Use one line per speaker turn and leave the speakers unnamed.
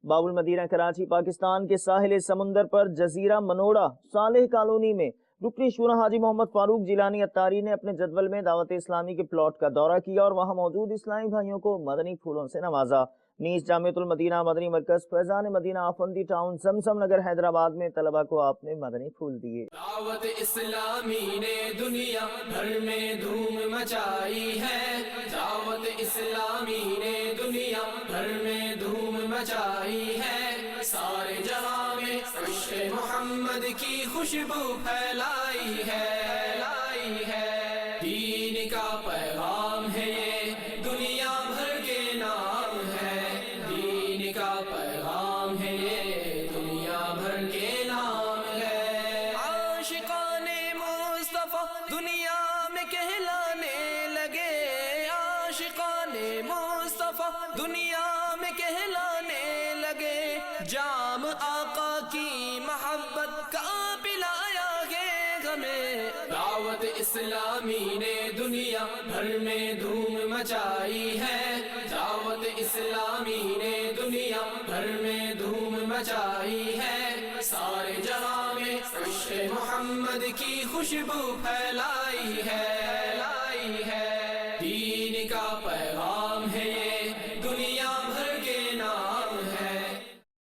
باب المدینہ کراچی پاکستان کے ساحل سمندر پر جزیرہ منوڑا صالح کالونی میں رکن شورا حاجی محمد فاروق جیلانی اتاری نے اپنے جدول میں دعوت اسلامی کے پلاٹ کا دورہ کیا اور وہاں موجود اسلامی بھائیوں کو مدنی پھولوں سے نوازا۔ نیز جامعۃ المدینہ مدنی مرکز فیضان مدینہ آفندی ٹاؤن زمزم نگر حیدرآباد میں طلبہ کو آپ نے مدنی پھول دیے۔
دعوت اسلامی نے دنیا بھر میں دھوم مچائی ہے، دعوت اسلامی نے دنیا بھر میں دھوم مچائی ہے، سارے جہاں میں عشق محمد کی خوشبو پھیلائی ہے، دین کا پیغام ہے یہ دنیا بھر کے نام ہے، دین کا پیغام ہے یہ دنیا بھر کے نام ہے۔ عاشقان مصطفیٰ دنیا میں کہلانے لگے، عاشقان مصطفیٰ دنیا میں کہلانے لگے، جام آقا کی محبت کا پلایا گے ہمیں۔ دعوت اسلامی نے دنیا بھر میں دھوم مچائی ہے، دعوت اسلامی نے دنیا بھر میں دھوم مچائی ہے، سارے جہاں میں عشق محمد کی خوشبو پھیلائی ہے،